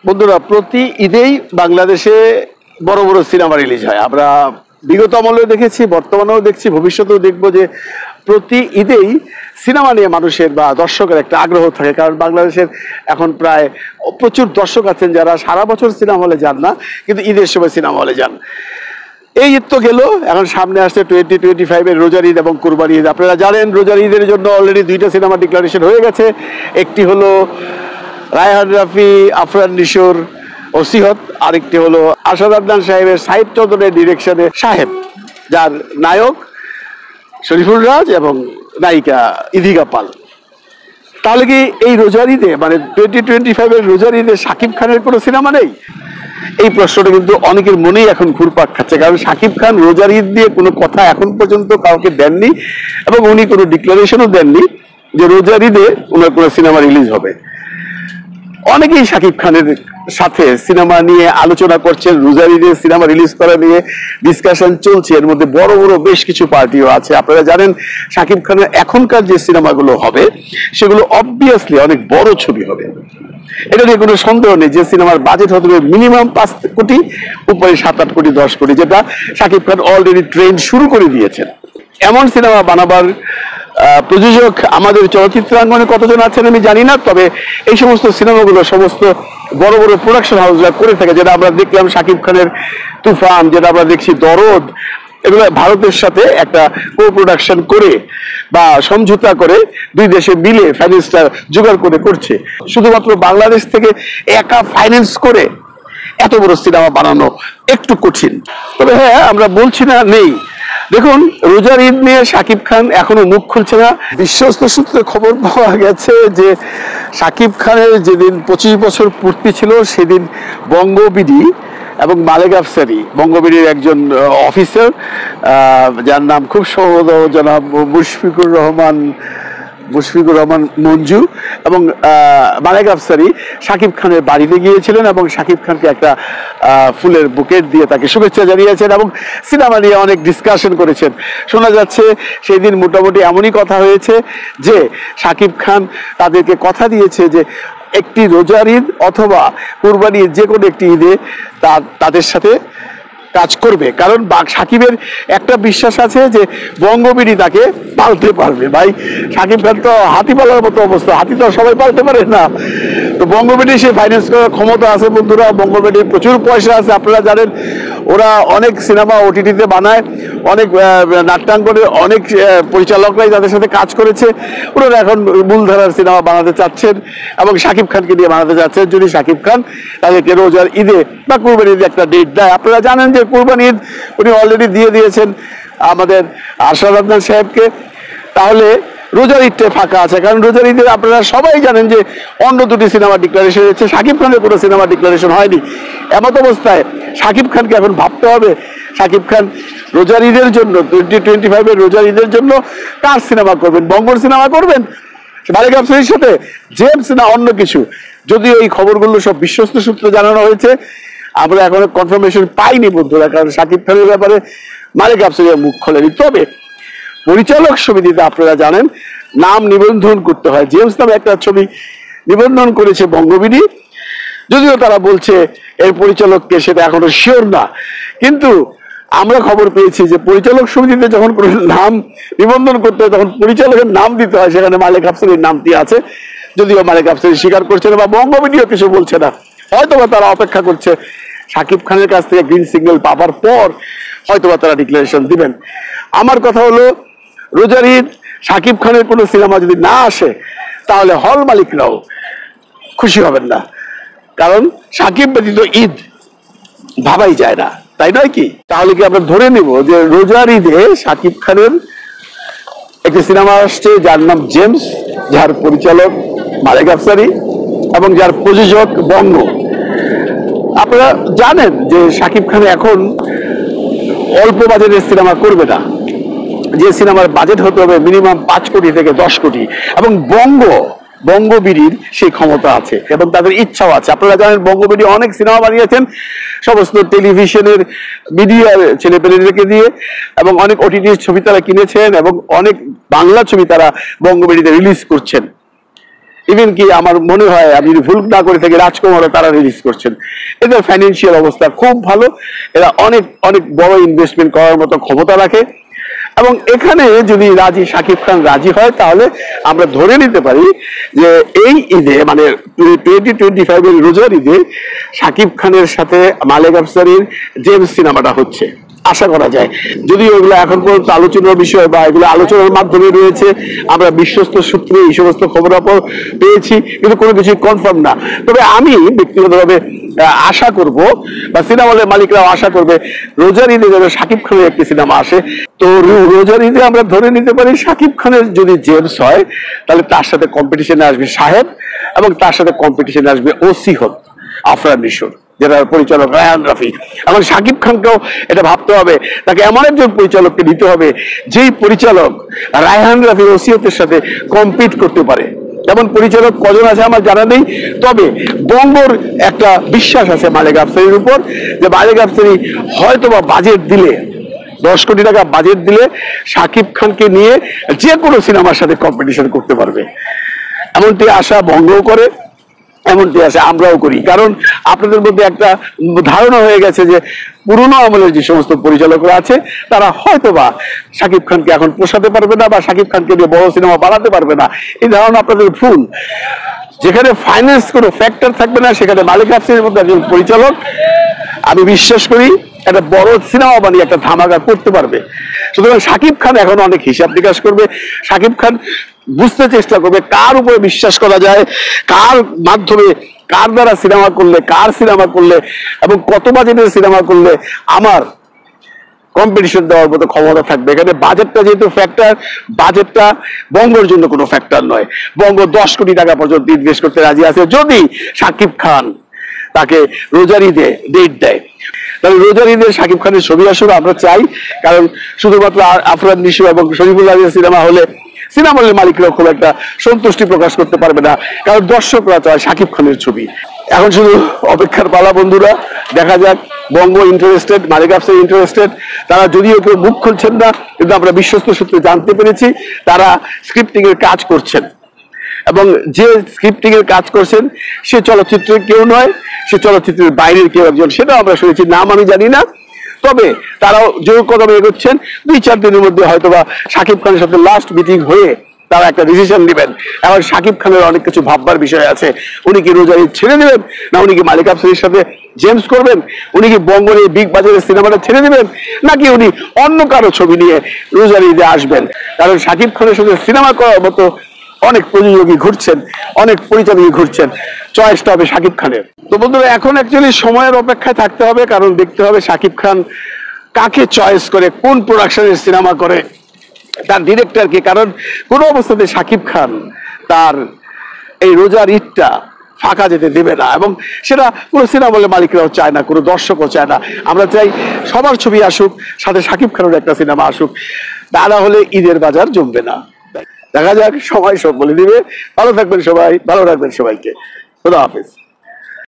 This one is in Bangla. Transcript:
বন্ধুরা, প্রতি ঈদেই বাংলাদেশে বড় বড় সিনেমা রিলিজ হয়। আমরা বিগত আমলেও দেখেছি, বর্তমানেও দেখছি, ভবিষ্যতেও দেখবো যে প্রতি ঈদেই সিনেমা নিয়ে মানুষের বা দর্শকের একটা আগ্রহ থাকে। কারণ বাংলাদেশের এখন প্রায় প্রচুর দর্শক আছেন যারা সারা বছর সিনেমা হলে যান না, কিন্তু ঈদের সময় সিনেমা হলে যান। এই ঈদ তো গেল, এখন সামনে আসছে 2025-এর রোজার ঈদ এবং কুরবানি ঈদ। আপনারা জানেন রোজার ঈদের জন্য অলরেডি 2টা সিনেমা ডিক্লারেশন হয়ে গেছে। একটি হলো রায়হান রাফি, আফরান নিশোর ওসিহত, আরেকটি হলো আসাদ আদনান সাহেবের সাহিব চৌধুরীর ডিরেকশনে সাহেব, যার নায়ক শরীফুল রাজ এবং নায়িকা ইদিকা পাল। তাহলে কি এই রোজার ঈদে মানে 2025-এর রোজার ঈদে শাকিব খানের কোনো সিনেমা নেই? এই প্রশ্নটা কিন্তু অনেকের মনেই এখন ঘুরপাক খাচ্ছে। কারণ শাকিব খান রোজার ঈদ দিয়ে কোনো কথা এখন পর্যন্ত কাউকে দেননি এবং উনি কোনো ডিক্লারেশনও দেননি যে রোজার ঈদে ওনার কোনো সিনেমা রিলিজ হবে। অনেকেই শাকিব খানের সাথে সিনেমা নিয়ে আলোচনা করছেন, রোজার ঈদে সিনেমা রিলিজ করা নিয়ে ডিসকাশন চলছে। এর মধ্যে বড় বড় বেশ কিছু পার্টিও আছে। আপনারা জানেন শাকিব খানের এখনকার যে সিনেমাগুলো হবে সেগুলো অবভিয়াসলি অনেক বড় ছবি হবে, এটা নিয়ে কোনো সন্দেহ নেই। যে সিনেমার বাজেট হতে হবে মিনিমাম 5 কোটি, উপরে 7-8 কোটি 10 কোটি, যেটা শাকিব খান অলরেডি ট্রেন্ড শুরু করে দিয়েছেন। এমন সিনেমা বানাবার প্রযোজক আমাদের চলচ্চিত্রাঙ্গনে কতজন আছেন আমি জানি না, তবে এই সমস্ত সিনেমাগুলো সমস্ত বড় বড় প্রোডাকশন হাউসরা করে থাকে। যেটা আমরা দেখলাম শাকিব খানের তুফান, যেটা আমরা দেখছি দরদ, এগুলো ভারতের সাথে একটা কো প্রোডাকশন করে বা সমঝোতা করে দুই দেশে মিলে ফাইন্যান্সটা জোগাড় করে করছে। শুধুমাত্র বাংলাদেশ থেকে একা ফাইন্যান্স করে এত বড় সিনেমা বানানো একটু কঠিন। তবে হ্যাঁ, আমরা বলছি না নেই। দেখুন, রোজার ঈদ নিয়ে শাকিব খান এখনো মুখ খুলছে না। বিশ্বস্ত সূত্রে খবর পাওয়া গেছে যে শাকিব খানের যেদিন 25 বছর পূর্তি ছিল সেদিন বঙ্গবিডি এবং মালেক আফসারি, বঙ্গবিডির একজন অফিসার যার নাম খুব সম্ভবত জনাব মুশফিকুর রহমান মঞ্জু এবং মালেক আফসারি শাকিব খানের বাড়িতে গিয়েছিলেন এবং শাকিব খানকে একটা ফুলের বুকেট দিয়ে তাকে শুভেচ্ছা জানিয়েছেন এবং সিনেমা নিয়ে অনেক ডিসকাশন করেছেন। শোনা যাচ্ছে সেই দিন মোটামুটি এমনই কথা হয়েছে যে শাকিব খান তাদেরকে কথা দিয়েছে যে একটি রোজার ঈদ অথবা কুরবানি ঈদ, যে কোনো একটি ঈদে তাদের সাথে কাজ করবে। কারণ সাকিবের একটা বিশ্বাস আছে যে বঙ্গবিডি তাকে পালতে পারবে। ভাই, শাকিব খান তো হাতি পালার মতো অবস্থা, হাতি তো সবাই পালতে পারে না। তো বঙ্গবিডি সে ফাইন্যান্স করার ক্ষমতা আছে বন্ধুরা। বঙ্গবিডির প্রচুর পয়সা আছে। আপনারা জানেন ওরা অনেক সিনেমা ওটিটিতে বানায়, অনেক নাট্যাঙ্গনের অনেক পরিচালকরাই তাদের সাথে কাজ করেছে। ওনারা এখন মূলধারার সিনেমা বানাতে চাচ্ছেন এবং শাকিব খানকে দিয়ে বানাতে চাচ্ছেন। যদি শাকিব খান তাদেরকে রোজার ঈদে বা কুরবানি ঈদে একটা ডেট দেয়। আপনারা জানেন যে কুরবানি ঈদ উনি অলরেডি দিয়ে দিয়েছেন আমাদের আসাদ আদনান সাহেবকে। তাহলে রোজার ঈদটা ফাঁকা আছে। কারণ রোজার ঈদে আপনারা সবাই জানেন যে অন্য 2টি সিনেমা ডিক্লারেশন হয়েছে, শাকিব খানের কোনো সিনেমা ডিক্লারেশন হয়নি। এমত অবস্থায় শাকিব খানকে এখন ভাবতে হবে শাকিব খান রোজার ঈদের জন্য 2025-এর রোজার ঈদের জন্য কার সিনেমা করবেন? বঙ্গর সিনেমা করবেন মালেক আফসারির সাথে, জেমস, না অন্য কিছু? যদিও এই খবরগুলো সব বিশ্বস্ত সূত্রে জানানো হয়েছে, আমরা এখনো কনফার্মেশন পাইনি বন্ধুরা। কারণ শাকিব খানের ব্যাপারে মালেক আফসারি মুখ খোলেনি। তবে পরিচালক সমিতিতে আপনারা জানেন নাম নিবন্ধন করতে হয়। জেমস নামে একটা ছবি নিবন্ধন করেছে বঙ্গবিডি, যদিও তারা বলছে এর পরিচালককে, সেটা এখনো শিওর না। কিন্তু আমরা খবর পেয়েছি যে পরিচালক সমিতিতে যখন কোনো নাম নিবন্ধন করতে হয় তখন পরিচালকের নাম দিতে হয়, সেখানে মালেক আফসারির নামটি আছে। যদিও মালেক আফসারি স্বীকার করছে না বা বঙ্গবিডিও কিছু বলছে না। হয়তোবা তারা অপেক্ষা করছে শাকিব খানের কাছ থেকে গ্রিন সিগন্যাল পাওয়ার পর হয়তোবা তারা ডিক্লারেশন দিবেন। আমার কথা হলো, রোজার ঈদ শাকিব খানের কোনো সিনেমা যদি না আসে তাহলে হল মালিকরাও খুশি হবেন না। কারণ শাকিব ব্যতীত ঈদ ভাবাই যায় না, তাই নয় কি? তাহলে কি আমরা ধরে নিব যে রোজার ঈদে শাকিব খানের একটি সিনেমা আসছে যার নাম জেমস, যার পরিচালক মালেক আফসারি এবং যার প্রযোজক বঙ্গ? আপনারা জানেন যে শাকিব খান এখন অল্প বাজেটের সিনেমা করবে না। যে সিনেমার বাজেট হতে হবে মিনিমাম 5 কোটি থেকে 10 কোটি, এবং বঙ্গবিডির সেই ক্ষমতা আছে এবং তাদের ইচ্ছাও আছে। আপনারা জানেন বঙ্গবিডি অনেক সিনেমা বানিয়েছেন সমস্ত টেলিভিশনের মিডিয়া ছেলেপেলেদেরকে দিয়ে, এবং অনেক ওটিটির ছবি তারা কিনেছেন এবং অনেক বাংলা ছবি তারা বঙ্গবিডিতে রিলিজ করছেন। ইভেন কি আমার মনে হয়, আমি যদি ভুল না করে থাকি, রাজকুমারও তারা রিলিজ করছেন। এদের ফাইন্যান্সিয়াল অবস্থা খুব ভালো, এরা অনেক অনেক বড় ইনভেস্টমেন্ট করার মতো ক্ষমতা রাখে। এবং এখানে যদি শাকিব খান রাজি হয়, তাহলে আমরা ধরে নিতে পারি যে এই ঈদে, মানে 2025 এর রোজার ঈদে শাকিব খানের সাথে মালেক আফসারীর জেমস সিনেমাটা হচ্ছে, আশা করা যায়। যদিও এগুলো এখন পর্যন্ত আলোচনার বিষয় বা এগুলো আলোচনার মাধ্যমে রয়েছে, আমরা বিশ্বস্ত সূত্রে এই সমস্ত খবরাখবর পেয়েছি, কিন্তু কোনো কিছু কনফার্ম না। তবে আমি ব্যক্তিগতভাবে আশা করব, বা সিনেমা হলের মালিকরাও আশা করবে, রোজার ঈদে যেন শাকিব খানের একটি সিনেমা আসে। তো রোজার ঈদে আমরা ধরে নিতে পারি শাকিব খানের যদি জেমস হয়, তাহলে তার সাথে কম্পিটিশনে আসবে সাহেব, এবং তার সাথে কম্পিটিশনে আসবে ওসিহত আফরান নিশোর, যেটার পরিচালক রায়হান রাফি। এখন শাকিব খানকেও এটা ভাবতে হবে, তাকে এমন একজন পরিচালককে নিতে হবে যেই পরিচালক রায়হান রাফি ওসিয়তের সাথে কম্পিট করতে পারে। এমন পরিচালক কজন আছে আমার জানা নেই, তবে বঙ্গর একটা বিশ্বাস আছে মালেক আফসারীর উপর, যে মালেক আফসারী হয়তোবা বাজেট দিলে, 10 কোটি টাকা বাজেট দিলে শাকিব খানকে নিয়ে যে কোনো সিনেমার সাথে কম্পিটিশন করতে পারবে। এমনটি আশা বঙ্গও করে, এমনটি আছে আমরাও করি। কারণ আপনাদের মধ্যে একটা ধারণা হয়ে গেছে যে পুরনো আমলের যে সমস্ত পরিচালকরা আছে, তারা হয়তোবা শাকিব খানকে এখন পোষাতে পারবে না, বা শাকিব খানকে দিয়ে বড় সিনেমা বানাতে পারবে না। এই ধারণা আপনাদের ভুল। যেখানে ফাইন্যান্স কোনো ফ্যাক্টর থাকবে না, সেখানে মালিক আফসারীর মধ্যে একজন পরিচালক, আমি বিশ্বাস করি একটা বড় সিনেমা বানিয়ে একটা ধামাকা করতে পারবে। সুতরাং শাকিব খান এখন অনেক হিসাব নিকাশ করবে। শাকিব খান বুঝতে চেষ্টা করবে কার উপরে বিশ্বাস করা যায়, কার মাধ্যমে, কার দ্বারা সিনেমা করলে, কার সিনেমা করলে এবং কত বাজেটের সিনেমা করলে আমার কম্পিটিশন দেওয়ার মতো ক্ষমতা থাকবে। এখানে বাজেটটা যেহেতু ফ্যাক্টর, বাজেটটা বঙ্গের জন্য কোনো ফ্যাক্টর নয়। বঙ্গ 10 কোটি টাকা পর্যন্ত ইনভেস্ট করতে রাজি আছে, যদি শাকিব খান তাকে রোজার ঈদে ডেট দেয়। তাহলে রোজার ঈদে শাকিব খানের ছবি আসলে আমরা চাই, কারণ শুধুমাত্র আফরান নিশো এবং শরীফুল্লাহের সিনেমা হলে সিনেমা হলের মালিকরা খুব একটা সন্তুষ্টি প্রকাশ করতে পারবে না, কারণ দর্শকরা চায় শাকিব খানের ছবি। এখন শুধু অপেক্ষার পালা বন্ধুরা, দেখা যাক। বঙ্গ ইন্টারেস্টেড, মালিক আফসারী ইন্টারেস্টেড। তারা যদিও কেউ মুখ খুলছেন না, কিন্তু আমরা বিশ্বস্ত সূত্রে জানতে পেরেছি তারা স্ক্রিপ্টিং এর কাজ করছেন, এবং যে স্ক্রিপ্টিং এর কাজ করছেন সে চলচ্চিত্রের কেউ নয়, সে চলচ্চিত্রের বাইরের কেউ একজন, সেটা আমরা শুনেছি, নাম আমি জানি না। তবে তারাও জোর কদমে এগোচ্ছেন। 2-4 দিনের মধ্যে হয়তোবা শাকিব খানের সাথে লাস্ট মিটিং হয়ে তারা একটা ডিসিশন নেবেন। এখন শাকিব খানের অনেক কিছু ভাববার বিষয় আছে। উনি কি রোজার ঈদ ছেড়ে দেবেন, না উনি কি মালিক আফসারীর সাথে জেমস করবেন, উনি কি বঙ্গের এই বিগ বাজারের সিনেমাটা ছেড়ে দেবেন, নাকি উনি অন্য কারো ছবি নিয়ে রোজার ঈদে আসবেন। কারণ শাকিব খানের সাথে সিনেমা করার মতো অনেক প্রযোজকই ঘুরছেন, অনেক পরিচালকই ঘুরছেন, চয়েসটা হবে শাকিব খানের। তো বন্ধুরা, এখন অ্যাকচুয়ালি সময়ের অপেক্ষায় থাকতে হবে, কারণ দেখতে হবে শাকিব খান কাকে চয়েস করে, কোন প্রোডাকশনের সিনেমা করে, তার ডিরেক্টরকে। কারণ কোনো অবস্থাতে শাকিব খান তার এই রোজার ঈদটা ফাঁকা যেতে দেবে না, এবং সেটা কোনো সিনেমা হলের মালিকরাও চায় না, কোনো দর্শকও চায় না। আমরা চাই সবার ছবি আসুক, সাথে শাকিব খানের একটা সিনেমা আসুক, তা না হলে ঈদের বাজার জমবে না। দেখা যাক, সময় সব বলে দিবে। ভালো থাকবেন সবাই, ভালো রাখবেন সবাইকে। খোদা হাফেজ।